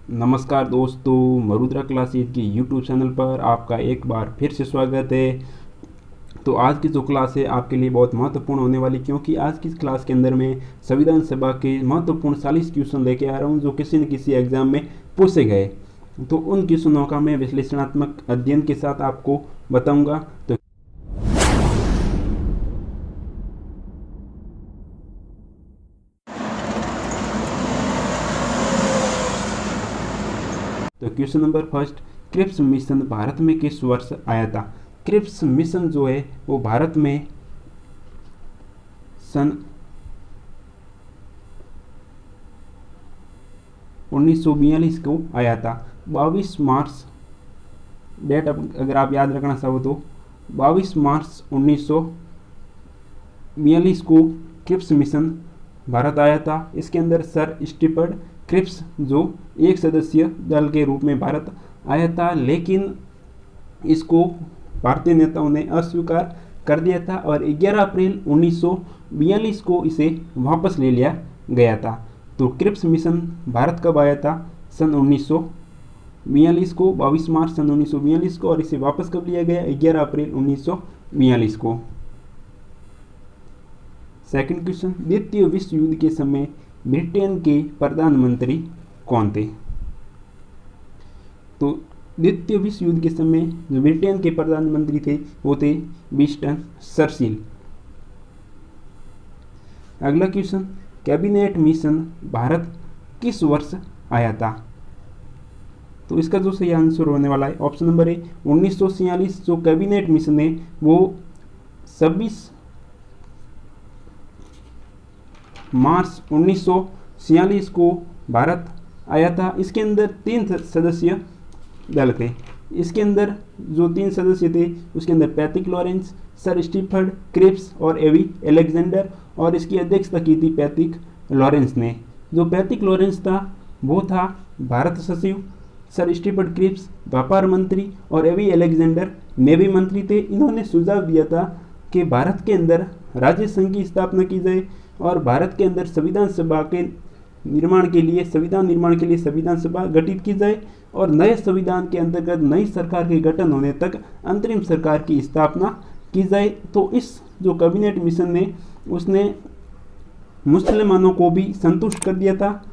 नमस्कार दोस्तों, मरुद्रा क्लासेज की यूट्यूब चैनल पर आपका एक बार फिर से स्वागत है। तो आज की जो क्लास है आपके लिए बहुत महत्वपूर्ण होने वाली, क्योंकि आज की क्लास के अंदर मैं संविधान सभा के महत्वपूर्ण 40 क्वेश्चन लेके आ रहा हूं जो किसी न किसी एग्जाम में पूछे गए। तो उन क्वेश्चनों का मैं विश्लेषणात्मक अध्ययन के साथ आपको बताऊँगा। तो question number first, Cripps mission Bharat में किस वर्ष आया था? क्रिप्स मिशन जो है वो भारत में सन 1942 को आया था। 22 मार्च, डेट अगर आप याद रखना चाहो तो 22 मार्च 1942 को क्रिप्स मिशन भारत आया था। इसके अंदर सर स्टीफर्ड क्रिप्स जो एक सदस्यीय दल के रूप में भारत आया था, लेकिन इसको भारतीय नेताओं ने अस्वीकार कर दिया था और 11 अप्रैल 1942 को इसे वापस ले लिया गया था। तो क्रिप्स मिशन भारत कब आया था? सन 1942 को, 22 मार्च सन 1942 को, और इसे वापस कब लिया गया? 11 अप्रैल 1942 को। सेकंड क्वेश्चन, द्वितीय विश्व युद्ध के समय ब्रिटेन के प्रधानमंत्री कौन थे? तो द्वितीय विश्व युद्ध के समय जो ब्रिटेन के प्रधानमंत्री थे वो थे विंस्टन चर्चिल। अगला क्वेश्चन, कैबिनेट मिशन भारत किस वर्ष आया था? तो इसका जो सही आंसर होने वाला है ऑप्शन नंबर ए 1946। जो कैबिनेट मिशन है वो 26 मार्च 1946 को भारत आया था। इसके अंदर 3 सदस्यीय दल थे। इसके अंदर जो 3 सदस्य थे उसके अंदर Patrick Lawrence, sir Stafford Cripps और एवी अलेक्जेंडर, और इसकी अध्यक्षता की थी पैट्रिक लॉरेंस ने। जो पैट्रिक लॉरेंस था वो था भारत सचिव, सर स्टीफर्ड क्रिप्स व्यापार मंत्री और एवी अलेक्जेंडर नेवी मंत्री थे। इन्होंने सुझाव दिया था कि भारत के अंदर राज्य संघ की स्थापना की जाए और भारत के अंदर संविधान सभा के निर्माण के लिए संविधान सभा गठित की जाए और नए संविधान के अंतर्गत नई सरकार के गठन होने तक अंतरिम सरकार की स्थापना की जाए। तो इस जो कैबिनेट मिशन ने उसने मुसलमानों को भी संतुष्ट कर दिया था।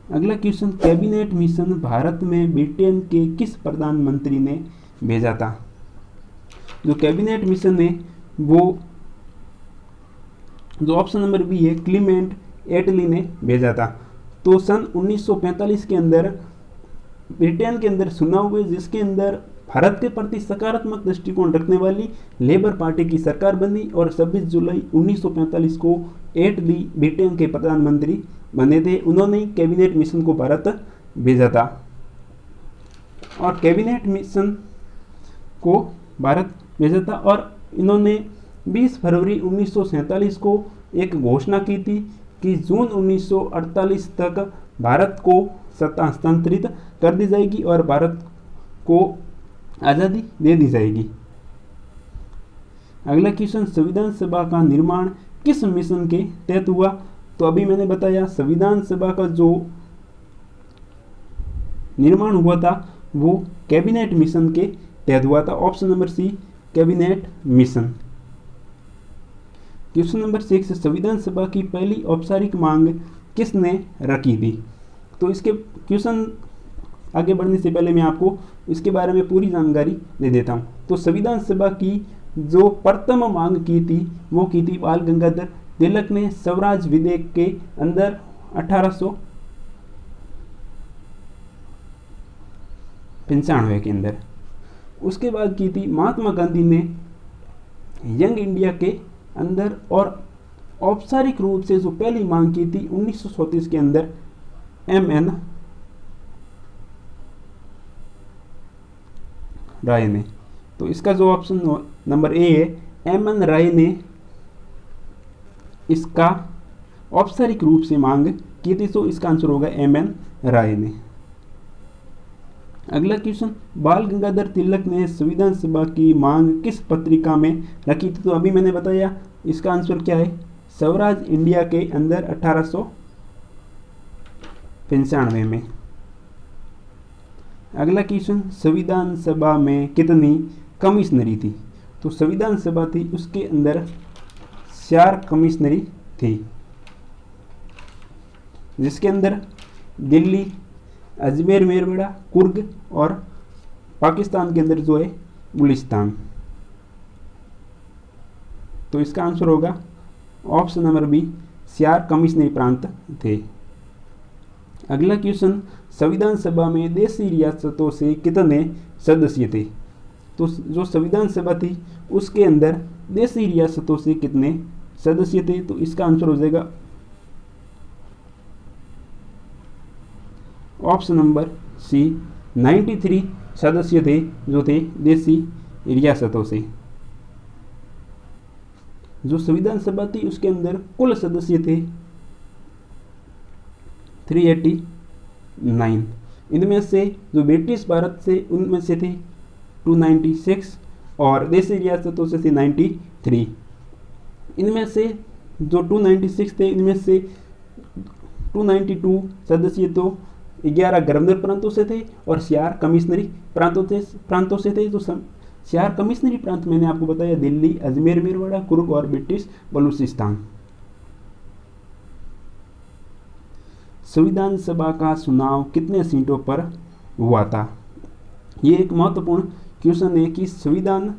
अगला क्वेश्चन, कैबिनेट मिशन भारत में ब्रिटेन के किस प्रधानमंत्री ने भेजा था? जो कैबिनेट मिशन है वो जो ऑप्शन नंबर बी है क्लीमेंट एटली ने भेजा था। तो सन 1945 के अंदर ब्रिटेन के अंदर चुनाव हुए जिसके अंदर भारत के प्रति सकारात्मक दृष्टिकोण रखने वाली लेबर पार्टी की सरकार बनी और 26 जुलाई 1945 को एटली ब्रिटेन के प्रधानमंत्री बने थे। उन्होंने कैबिनेट मिशन को भारत भेजा था और कैबिनेट मिशन को भारत भेजा था और इन्होंने 20 फरवरी 1947 को एक घोषणा की थी कि जून 1948 तक भारत को सत्ता हस्तांतरित कर दी जाएगी और भारत को आज़ादी दे दी जाएगी। अगला क्वेश्चन, संविधान सभा का निर्माण किस मिशन के तहत हुआ? तो अभी मैंने बताया संविधान सभा का जो निर्माण हुआ था वो कैबिनेट मिशन के तहत हुआ था। Option number C cabinet mission. Question number 6, संविधान सभा की पहली औपचारिक मांग किसने रखी थी? तो इसके क्वेश्चन आगे बढ़ने से पहले मैं आपको इसके बारे में पूरी जानकारी दे देता हूँ। तो संविधान सभा की जो प्रथम मांग की थी वो की थी बाल गंगाधर तिलक ने स्वराज विधेयक के अंदर 1895 के अंदर। उसके बाद की थी महात्मा गांधी ने यंग इंडिया के अंदर और औपचारिक रूप से जो पहली मांग की थी 1934 के अंदर एम.एन. राय ने। तो इसका जो ऑप्शन नंबर ए है एम.एन. राय ने इसका औपचारिक रूप से मांग की थी, तो इसका आंसर होगा एम.एन. राय ने। अगला क्वेश्चन, बाल गंगाधर तिलक ने संविधान सभा की मांग किस पत्रिका में रखी थी? तो अभी मैंने बताया इसका आंसर क्या है, स्वराज इंडिया के अंदर 1800 1995 में। अगला क्वेश्चन, संविधान सभा में कितनी कमिश्नरी थी? तो संविधान सभा थी उसके अंदर 4 कमिश्नरी थी, जिसके अंदर दिल्ली, अजमेर मेरवाड़ा, कुर्ग और पाकिस्तान के अंदर जो है गुलिस्तान। तो इसका आंसर होगा ऑप्शन नंबर बी, 4 कमिश्नरी प्रांत थे। अगला क्वेश्चन, संविधान सभा में देशी रियासतों से कितने सदस्य थे? तो जो संविधान सभा थी उसके अंदर देशी रियासतों से कितने सदस्य थे? तो इसका आंसर हो जाएगा ऑप्शन नंबर सी, 93 सदस्य थे जो थे देशी रियासतों से। जो संविधान सभा थी उसके अंदर कुल सदस्य थे 389। इनमें से जो ब्रिटिश भारत से उनमें से थे 296 और देशी रियासतों से थे 93। इनमें से जो 296 थे इनमें से 292 सदस्य तो 11 गवर्नर प्रांतों से थे और 4 कमिश्नरी प्रांतों से थे। तो 4 कमिश्नरी प्रांत मैंने आपको बताया, दिल्ली, अजमेर मेरवाड़ा, कुर्ग और ब्रिटिश बलूचिस्तान। संविधान सभा का चुनाव कितने सीटों पर हुआ था? ये एक महत्वपूर्ण क्वेश्चन है कि संविधान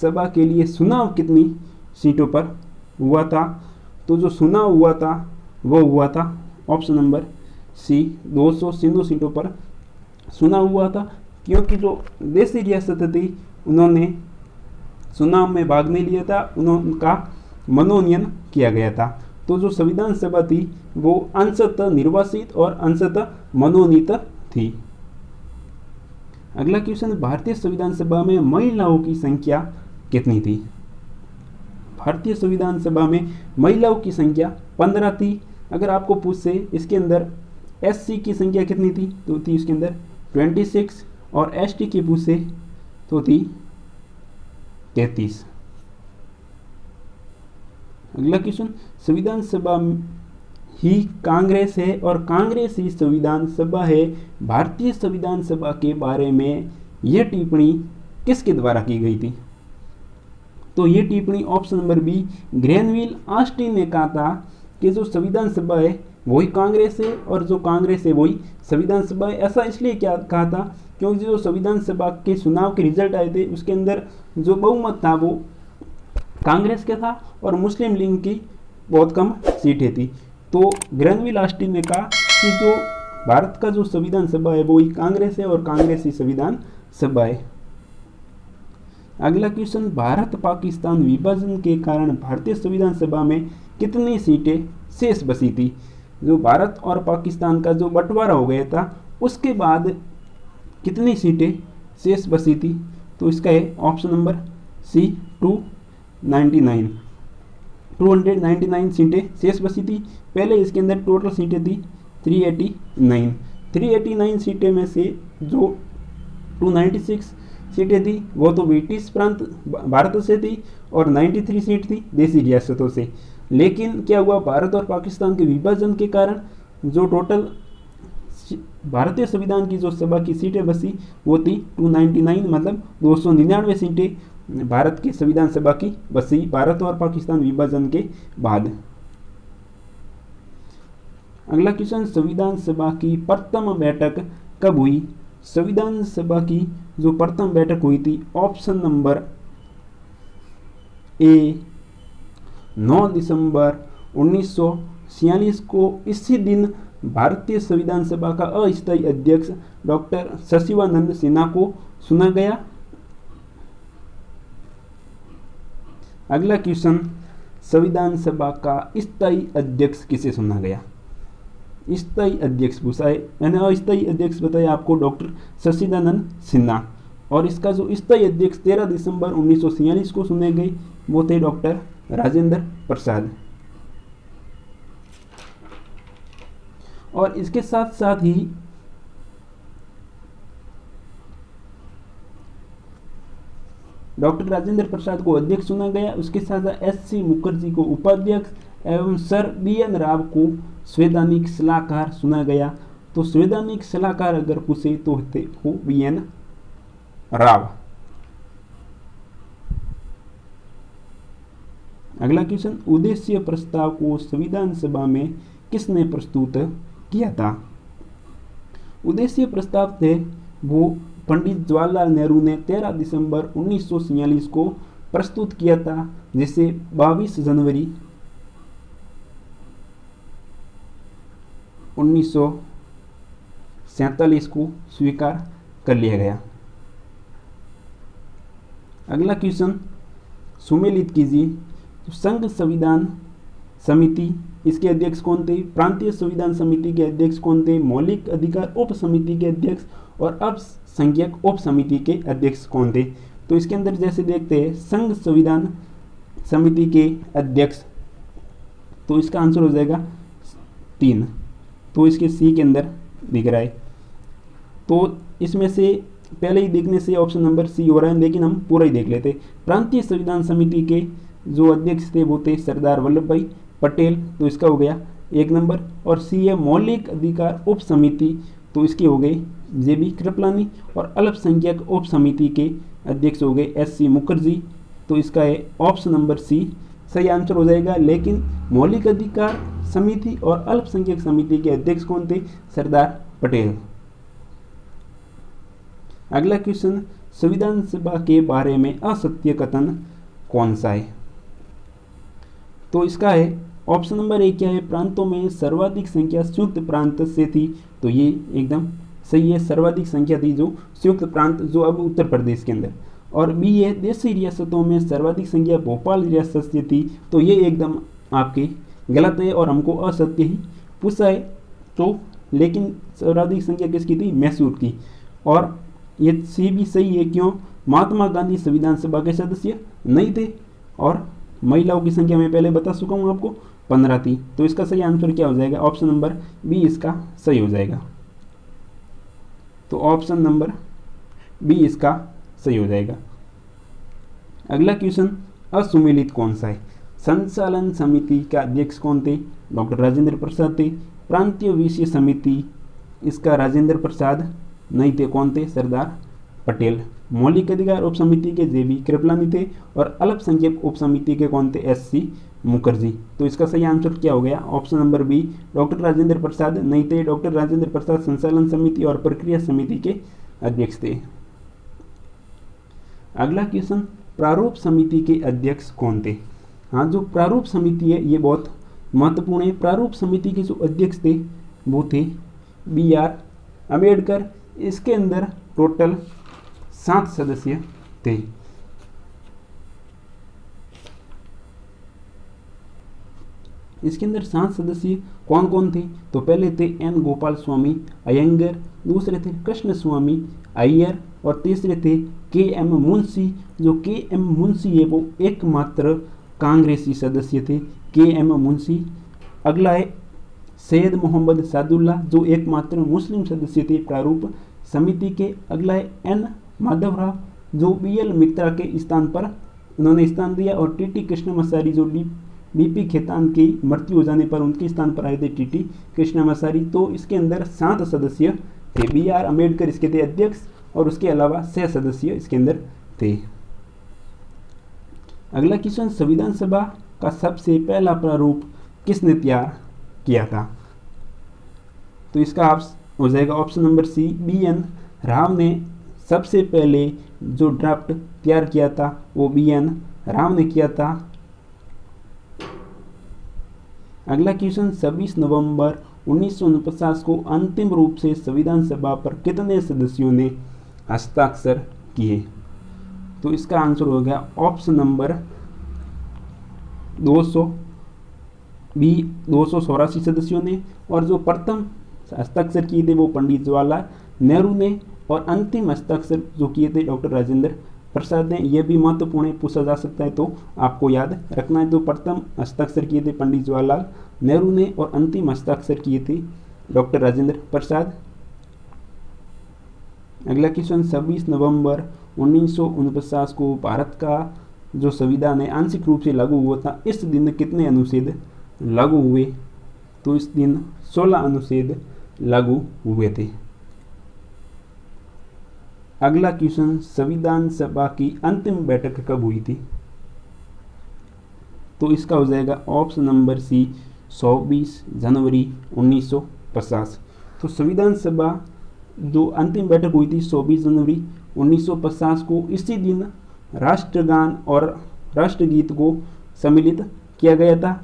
सभा के लिए चुनाव कितनी सीटों पर हुआ था। तो जो चुनाव हुआ था वो हुआ था ऑप्शन नंबर सी, 200 सीटों पर चुनाव हुआ था, क्योंकि जो देशी रियासतें थी उन्होंने चुनाव में भाग नहीं लिया था, उनका मनोनयन किया गया था। तो जो संविधान सभा थी वो अंशतः निर्वासित और अंशतः मनोनीत थी। अगला क्वेश्चन, भारतीय संविधान सभा में महिलाओं की संख्या कितनी थी? भारतीय संविधान सभा में महिलाओं की संख्या 15 थी। अगर आपको पूछे इसके अंदर एससी की संख्या कितनी थी तो थी इसके अंदर 26 और एसटी की पूछे तो थी 33। अगला क्वेश्चन, संविधान सभा ही कांग्रेस है और कांग्रेस ही संविधान सभा है, भारतीय संविधान सभा के बारे में यह टिप्पणी किसके द्वारा की गई थी? तो ये टिप्पणी option number B, Granville Austin ने कहा था कि जो संविधान सभा है वही कांग्रेस है और जो कांग्रेस है वही संविधान सभा है। ऐसा इसलिए क्या कहा था क्योंकि जो संविधान सभा के चुनाव के रिजल्ट आए थे उसके अंदर जो बहुमत था वो कांग्रेस का था और मुस्लिम लीग की बहुत कम सीटें थी। तो ग्रेनविल ऑस्टिन ने कहा कि जो भारत का जो संविधान सभा है वो ही कांग्रेस है और कांग्रेस ही संविधान सभा है। अगला क्वेश्चन, भारत पाकिस्तान विभाजन के कारण भारतीय संविधान सभा में कितनी सीटें शेष बची थी? जो भारत और पाकिस्तान का जो बंटवारा हो गया था उसके बाद कितनी सीटें शेष बची थी? तो इसका है ऑप्शन नंबर सी, 299 सीटें शेष बची थी। पहले इसके अंदर टोटल सीटें थी 389 सीटें में से जो 296 सीटें थी वो तो ब्रिटिश प्रांत भारत से थी और 93 सीट थी देशी रियासतों से। लेकिन क्या हुआ, भारत और पाकिस्तान के विभाजन के कारण जो टोटल भारतीय संविधान की जो सभा की सीटें बची वो थी 299, मतलब 299 सीटें भारत की संविधान सभा की बची भारत और पाकिस्तान विभाजन के बाद। अगला क्वेश्चन, संविधान सभा की प्रथम बैठक कब हुई? संविधान सभा की जो प्रथम बैठक हुई थी ऑप्शन नंबर ए, 9 दिसंबर 1946 को। इसी दिन भारतीय संविधान सभा का अस्थायी अध्यक्ष डॉक्टर शशिवानंद सिन्हा को चुना गया। अगला क्वेश्चन, संविधान सभा का स्थायी अध्यक्ष किसे चुना गया? स्थायी अध्यक्ष पूछा है, मैंने अस्थायी अध्यक्ष बताया आपको डॉक्टर शशिवानंद सिन्हा, और इसका जो स्थायी अध्यक्ष 13 दिसंबर 1946 को चुने गए वो थे डॉक्टर राजेंद्र प्रसाद। और इसके साथ साथ ही डॉक्टर राजेंद्र प्रसाद को अध्यक्ष चुना गया, उसके साथ एस.सी. मुखर्जी को उपाध्यक्ष एवं सर बी.एन. राव को संवैधानिक सलाहकार चुना गया। तो संवैधानिक सलाहकार अगर पूछे तो थे वो BN राव। अगला क्वेश्चन, उद्देश्य प्रस्ताव को संविधान सभा में किसने प्रस्तुत किया था? उद्देश्य प्रस्ताव थे वो पंडित जवाहरलाल नेहरू ने 13 दिसंबर 1947 को प्रस्तुत किया था, जिसे 22 जनवरी 1947 को स्वीकार कर लिया गया। अगला क्वेश्चन, सुमेलित कीजिए। संघ संविधान समिति, इसके अध्यक्ष कौन थे? प्रांतीय संविधान समिति के अध्यक्ष कौन थे? मौलिक अधिकार उप समिति के अध्यक्ष और अल्पसंख्यक उप समिति के अध्यक्ष कौन थे? तो इसके अंदर जैसे देखते हैं संघ संविधान समिति के अध्यक्ष, तो इसका आंसर हो जाएगा 3, तो इसके सी के अंदर दिख रहा है। तो इसमें से पहले ही देखने से ऑप्शन नंबर सी हो रहा है, लेकिन हम पूरा ही देख लेते। प्रांतीय संविधान समिति के जो अध्यक्ष थे वो थे सरदार वल्लभ भाई पटेल, तो इसका हो गया 1 नंबर। और सी है मौलिक अधिकार उप समिति, तो इसके हो गए JB कृपलानी। और अल्पसंख्यक उप समिति के अध्यक्ष हो गए SC मुखर्जी, तो इसका है ऑप्शन नंबर सी सही आंसर हो जाएगा। लेकिन मौलिक अधिकार समिति और अल्पसंख्यक समिति के अध्यक्ष कौन थे? सरदार पटेल। अगला क्वेश्चन, संविधान सभा के बारे में असत्य कथन कौन सा है? तो इसका है ऑप्शन नंबर ए क्या है? प्रांतों में सर्वाधिक संख्या संयुक्त प्रांत से थी, तो ये एकदम सही है, सर्वाधिक संख्या थी जो संयुक्त प्रांत जो अब उत्तर प्रदेश के अंदर। और बी है देशी रियासतों में सर्वाधिक संख्या भोपाल रियासत से थी, तो ये एकदम आपके गलत है और हमको असत्य ही पूछा है। तो लेकिन सर्वाधिक संख्या किसकी थी? मैसूर की। और ये सी भी सही है, क्यों? महात्मा गांधी संविधान सभा के सदस्य नहीं थे और महिलाओं की संख्या मैं पहले बता चुका हूँ आपको 15 थी, तो इसका सही आंसर क्या हो जाएगा? ऑप्शन नंबर बी इसका सही हो जाएगा। तो ऑप्शन नंबर बी इसका सही हो जाएगा। अगला क्वेश्चन, असुमेलित कौन सा है? संचालन समिति का अध्यक्ष कौन थे? डॉक्टर राजेंद्र प्रसाद थे। प्रांतीय विषय समिति, इसका राजेंद्र प्रसाद नहीं थे, कौन थे? सरदार पटेल। मौलिक अधिकार उप समिति के JB कृपलानी थे और अल्पसंख्यक उप समिति के कौन थे? SC मुखर्जी। तो इसका सही आंसर क्या हो गया? Option number B doctor Rajendra Prasad नहीं थे। डॉक्टर राजेंद्र प्रसाद संचालन समिति और प्रक्रिया समिति के अध्यक्ष थे। अगला क्वेश्चन, प्रारूप समिति के अध्यक्ष कौन थे? हाँ, जो प्रारूप समिति है ये बहुत महत्वपूर्ण है। प्रारूप समिति के जो अध्यक्ष थे वो थे BR अम्बेडकर। इसके अंदर टोटल 7 सदस्य थे। इसके अंदर 7 सदस्य कौन कौन थे? तो पहले थे N गोपाल स्वामी अयंगर, दूसरे थे कृष्ण स्वामी अय्यर और तीसरे थे KM मुंशी। जो KM मुंशी है वो एकमात्र कांग्रेसी सदस्य थे, KM मुंशी। अगला है सैयद मोहम्मद सादुल्ला, जो एकमात्र मुस्लिम सदस्य थे प्रारूप समिति के। अगला है N माधवराव, जो BL मित्रा के स्थान पर उन्होंने स्थान दिया। और TT कृष्णमाचारी, जो DP खेतान की मृत्यु हो जाने पर उनके स्थान पर आए थे TT कृष्णमाचारी। तो इसके अंदर 7 सदस्य थे। BR अम्बेडकर इसके थे अध्यक्ष और उसके अलावा 6 सदस्य इसके अंदर थे। अगला क्वेश्चन, संविधान सभा का सबसे पहला प्रारूप किसने तैयार किया था? तो इसका हो जाएगा option number C BN Rao ने सबसे पहले जो ड्राफ्ट तैयार किया था वो BN राव ने किया था। अगला क्वेश्चन, 26 नवंबर 1949 को अंतिम रूप से संविधान सभा पर कितने सदस्यों ने हस्ताक्षर किए? तो इसका आंसर हो गया ऑप्शन नंबर 284 सदस्यों ने। और जो प्रथम हस्ताक्षर किए थे वो पंडित जवाहरलाल नेहरू ने और अंतिम हस्ताक्षर जो किए थे डॉक्टर राजेंद्र प्रसाद ने। यह भी महत्वपूर्ण पूछा जा सकता है, तो आपको याद रखना है। तो प्रथम हस्ताक्षर किए थे पंडित जवाहरलाल नेहरू ने और अंतिम हस्ताक्षर किए थे डॉक्टर राजेंद्र प्रसाद। अगला क्वेश्चन, 26 नवंबर 1949 को भारत का जो संविधान है आंशिक रूप से लागू हुआ था। इस दिन कितने अनुच्छेद लागू हुए? तो इस दिन 16 अनुच्छेद लागू हुए थे। अगला क्वेश्चन, संविधान सभा की अंतिम बैठक कब हुई थी? तो इसका हो जाएगा ऑप्शन नंबर सी 24 जनवरी 1950। तो संविधान सभा जो अंतिम बैठक हुई थी 24 जनवरी 1950 को, इसी दिन राष्ट्रगान और राष्ट्रगीत को सम्मिलित किया गया था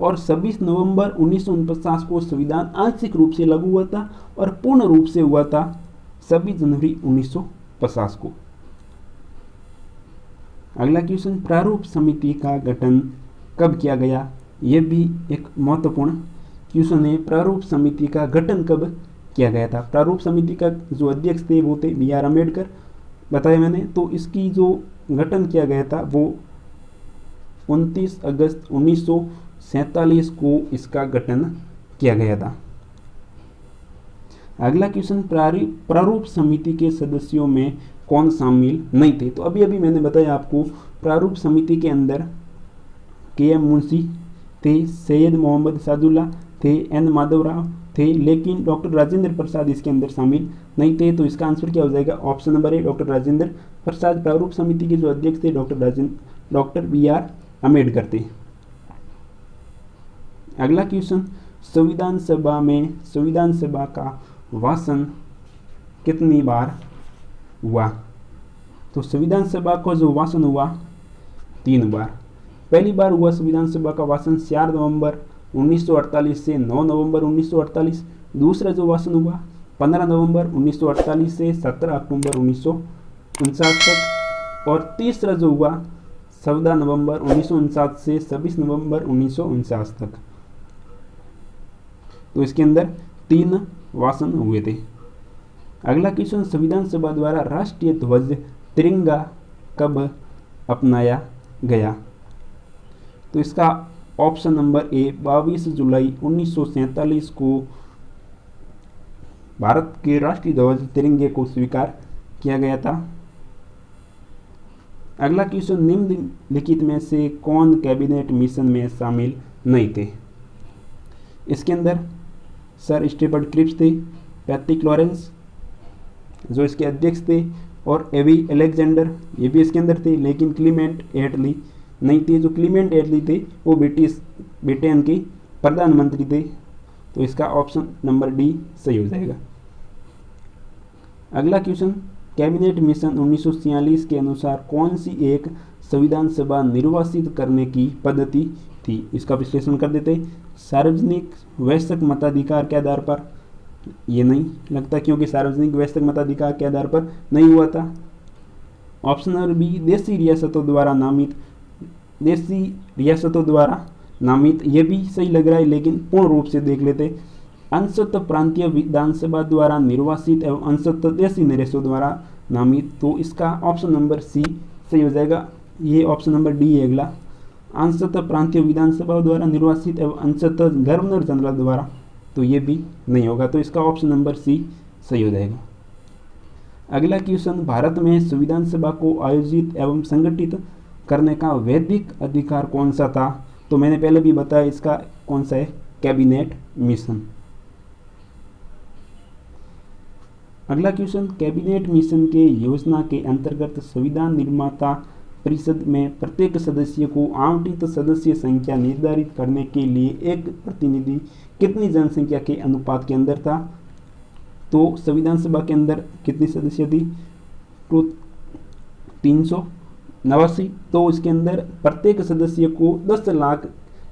और 26 नवंबर 1949 को संविधान आंशिक रूप से लागू हुआ था और पूर्ण रूप से हुआ था 26 जनवरी 1950 को। अगला क्वेश्चन, प्रारूप समिति का गठन कब किया गया? यह भी एक महत्वपूर्ण क्वेश्चन है। प्रारूप समिति का गठन कब किया गया था? प्रारूप समिति का जो अध्यक्ष थे वो थे बी आर अम्बेडकर, बताया मैंने। तो इसकी जो गठन किया गया था वो 29 अगस्त 1947 को इसका गठन किया गया था। अगला क्वेश्चन, प्रारूप समिति के सदस्यों में कौन शामिल नहीं थे? तो अभी अभी मैंने बताया आपको, प्रारूप समिति के अंदर के एम मुंशी थे, सैयद मोहम्मद सादुल्ला थे, एन माधवराव थे, लेकिन डॉक्टर राजेंद्र प्रसाद इसके अंदर शामिल नहीं थे। तो इसका आंसर क्या हो जाएगा? Option number A, doctor Rajendra Prasad. प्रारूप समिति के जो अध्यक्ष थे डॉक्टर बी आर अम्बेडकर थे। अगला क्वेश्चन, संविधान सभा का भाषण कितनी बार हुआ? तो संविधान सभा का जो भाषण हुआ 3 बार। पहली बार हुआ संविधान सभा का भाषण 4 नवंबर 1948 से 9 नवंबर 1948। दूसरा जो भाषण हुआ 15 नवंबर 1948 से 17 अक्टूबर 1949 तक। और तीसरा जो हुआ 14 नवंबर 1949 से 26 नवंबर 1949 तक। तो इसके अंदर 3 भाषण हुए थे। अगला क्वेश्चन, संविधान सभा द्वारा राष्ट्रीय ध्वज तिरंगा कब अपनाया गया? तो इसका ऑप्शन नंबर ए 22 जुलाई 1947 को भारत के राष्ट्रीय ध्वज तिरंगे को स्वीकार किया गया था। अगला क्वेश्चन, निम्नलिखित में से कौन कैबिनेट मिशन में शामिल नहीं थे? इसके अंदर सर स्टीफर्ड क्रिप्स थे, पैट्रिक लॉरेंस जो इसके अध्यक्ष थे, और एवी अलेक्जेंडर ये भी इसके अंदर थे, लेकिन क्लीमेंट एटली नहीं थे। जो क्लीमेंट एटली थे वो ब्रिटेन के प्रधानमंत्री थे। तो इसका ऑप्शन नंबर डी सही हो जाएगा। अगला क्वेश्चन, कैबिनेट मिशन 1946 के अनुसार कौन सी एक संविधान सभा निर्वासित करने की पद्धति थी? इसका विश्लेषण कर देते। सार्वजनिक वैश्विक मताधिकार के आधार पर, ये नहीं लगता क्योंकि सार्वजनिक वैश्विक मताधिकार के आधार पर नहीं हुआ था। ऑप्शन नंबर बी, देशी रियासतों द्वारा नामित, ये भी सही लग रहा है, लेकिन पूर्ण रूप से देख लेते। अंशतः प्रांतीय विधानसभा द्वारा निर्वासित एवं अंशतः देशी नरेशों द्वारा नामित। तो इसका ऑप्शन नंबर सी सही हो जाएगा। ये ऑप्शन नंबर डी है अगला, अंशतः प्रांतीय विधानसभा द्वारा निर्वासित एवं अंशतः गवर्नर जनरल द्वारा। तो ये भी नहीं होगा। तो इसका ऑप्शन नंबर सी सही हो जाएगा। अगला क्वेश्चन, भारत में संविधान सभा को आयोजित एवं संगठित करने का वैधिक अधिकार कौन सा था? तो मैंने पहले भी बताया, इसका कौन सा है? Cabinet mission. अगला क्वेश्चन, कैबिनेट मिशन के योजना के अंतर्गत संविधान निर्माता परिषद में प्रत्येक सदस्य को आवंटित सदस्य संख्या निर्धारित करने के लिए एक प्रतिनिधि कितनी जनसंख्या के अनुपात के अंदर था? तो संविधान सभा के अंदर कितनी सदस्य थी? तो 389। तो इसके अंदर प्रत्येक सदस्य को 10 लाख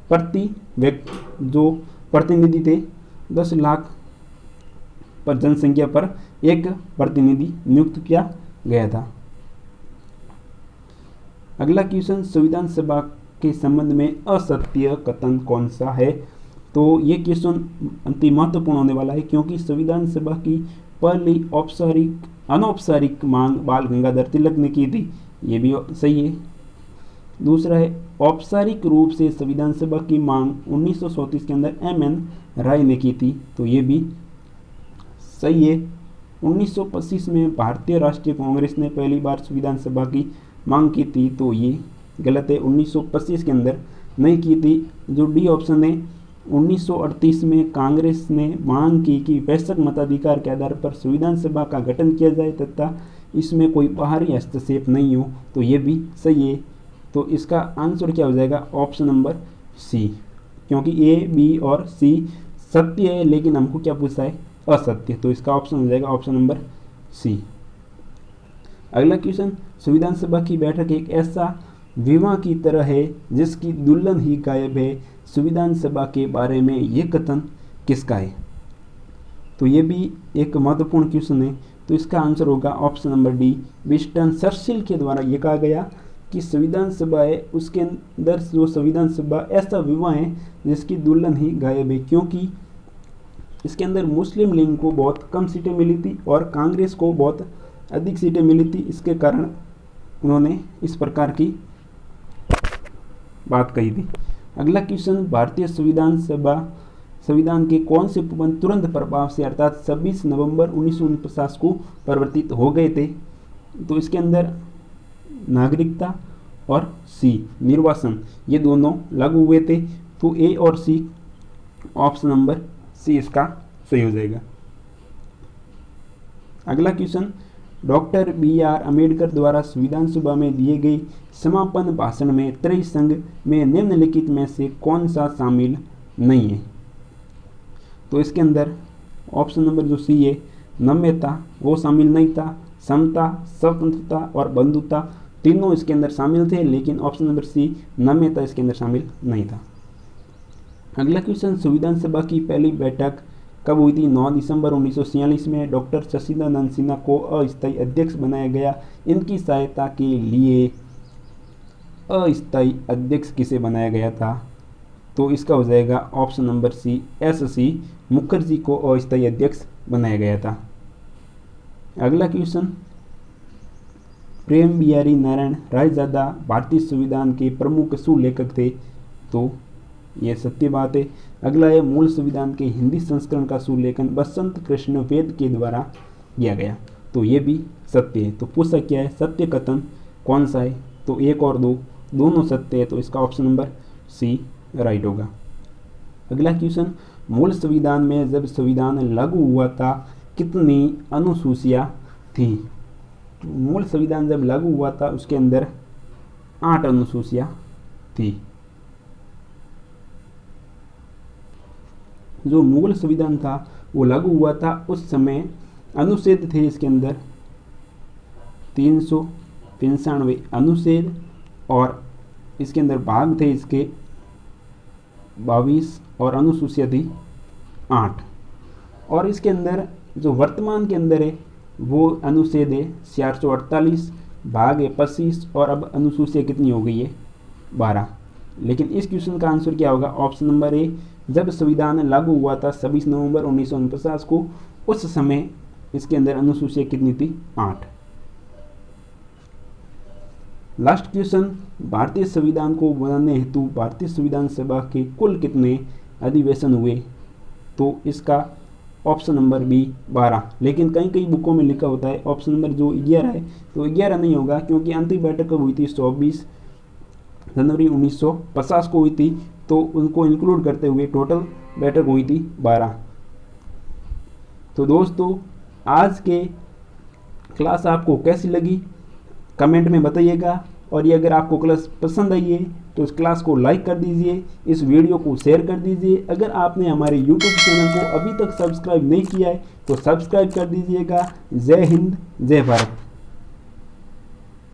प्रति व्यक्ति जो प्रतिनिधि थे, 10 लाख पर जनसंख्या पर एक प्रतिनिधि नियुक्त किया गया था। अगला क्वेश्चन, संविधान सभा के संबंध में असत्य कथन कौन सा है? तो ये क्वेश्चन अति महत्वपूर्ण होने वाला है, क्योंकि संविधान सभा की पहली अनौपचारिक मांग बाल गंगाधर तिलक ने की थी, ये भी सही है। दूसरा है, औपचारिक रूप से संविधान सभा की मांग 1934 के अंदर एम.एन. राय ने की थी, तो ये भी सही है। 1925 में भारतीय राष्ट्रीय कांग्रेस ने पहली बार संविधान सभा की मांग की थी, तो ये गलत है, 1925 के अंदर नहीं की थी। जो डी ऑप्शन है 1938 में कांग्रेस ने मांग की कि वयस्क मताधिकार के आधार पर संविधान सभा का गठन किया जाए तथा इसमें कोई बाहरी हस्तक्षेप नहीं हो, तो ये भी सही है। तो इसका आंसर क्या हो जाएगा, ऑप्शन नंबर सी, क्योंकि ए बी और सी सत्य है लेकिन हमको क्या पूछा है, असत्य, तो इसका ऑप्शन हो जाएगा ऑप्शन नंबर सी। अगला क्वेश्चन, संविधान सभा की बैठक एक ऐसा विवाह की तरह है जिसकी दुल्हन ही गायब है, संविधान सभा के बारे में ये कथन किसका है। तो ये भी एक महत्वपूर्ण क्वेश्चन है, तो इसका आंसर होगा option number D, Winston Churchill के द्वारा ये कहा गया कि संविधान सभा है उसके अंदर जो संविधान सभा ऐसा विवाह है जिसकी दुल्हन ही गायब है, क्योंकि इसके अंदर मुस्लिम लीग को बहुत कम सीटें मिली थी और कांग्रेस को बहुत अधिक सीटें मिली थी, इसके कारण उन्होंने इस प्रकार की बात कही थी। अगला क्वेश्चन, भारतीय संविधान के कौन से प्रबंध तुरंत प्रभाव से अर्थात 26 नवंबर 1949 को परिवर्तित हो गए थे। तो इसके अंदर नागरिकता और सी निर्वासन ये दोनों लागू हुए थे, तो ए और सी ऑप्शन नंबर सी इसका सही हो जाएगा। अगला क्वेश्चन, डॉक्टर बी.आर. अम्बेडकर द्वारा संविधान सभा में दिए गए समापन भाषण में त्रय संघ में निम्नलिखित में से कौन सा शामिल नहीं है। तो इसके अंदर ऑप्शन नंबर जो सी है, नम्यता वो शामिल नहीं था, समता, स्वतंत्रता और बंधुता तीनों इसके अंदर शामिल थे, लेकिन ऑप्शन नंबर सी नम्यता इसके अंदर शामिल नहीं था। अगला क्वेश्चन, संविधान सभा की पहली बैठक कब हुई थी। 9 दिसंबर 1946 में डॉक्टर शशिदानंद सिन्हा को अस्थायी अध्यक्ष बनाया गया। इनकी सहायता के लिए अस्थायी अध्यक्ष किसे बनाया गया था। तो इसका हो जाएगा option number C, S C. Mukherjee को अस्थायी अध्यक्ष बनाया गया था। अगला क्वेश्चन, प्रेम बिहारी नारायण रायजादा भारतीय संविधान के प्रमुख सुलेखक थे। तो यह सत्य बात है। अगला है, मूल संविधान के हिंदी संस्करण का सुलेखन बसंत कृष्ण वेद के द्वारा किया गया। तो ये भी सत्य है। तो पूछा क्या है, सत्य कथन कौन सा है। तो 1 और 2 दोनों सत्य है, तो इसका ऑप्शन नंबर सी राइट होगा। अगला क्वेश्चन, मूल संविधान में जब संविधान लागू हुआ था कितनी अनुसूचियाँ थी। तो मूल संविधान जब लागू हुआ था उसके अंदर 8 अनुसूचियाँ थी। जो मूल संविधान था वो लागू हुआ था उस समय अनुच्छेद थे इसके अंदर 395 अनुच्छेद और इसके अंदर भाग थे इसके 22 और अनुसूचियाँ थी 8। और इसके अंदर जो वर्तमान के अंदर है वो अनुच्छेद है 448, भाग है 25 और अब अनुसूचियाँ कितनी हो गई है 12। लेकिन इस क्वेश्चन का आंसर क्या होगा, ऑप्शन नंबर ए, जब संविधान लागू हुआ था 26 नवंबर 1949 को, उस समय इसके अंदर अनुसूचियाँ कितनी थी 8। लास्ट क्वेश्चन, भारतीय संविधान को बनाने हेतु भारतीय संविधान सभा के कुल कितने अधिवेशन हुए। तो इसका ऑप्शन नंबर बी 12, लेकिन कई बुकों में लिखा होता है ऑप्शन नंबर जो 11 है। तो 11 नहीं होगा, क्योंकि अंतिम बैठक कब हुई थी, 24 जनवरी 1950 को हुई थी। तो उनको इंक्लूड करते हुए टोटल बैठक हुई थी 12। तो दोस्तों, आज के क्लास आपको कैसी लगी कमेंट में बताइएगा, और ये अगर आपको क्लास पसंद आई है तो इस क्लास को लाइक कर दीजिए, इस वीडियो को शेयर कर दीजिए। अगर आपने हमारे यूट्यूब चैनल को अभी तक सब्सक्राइब नहीं किया है तो सब्सक्राइब कर दीजिएगा। जय हिंद, जय भारत।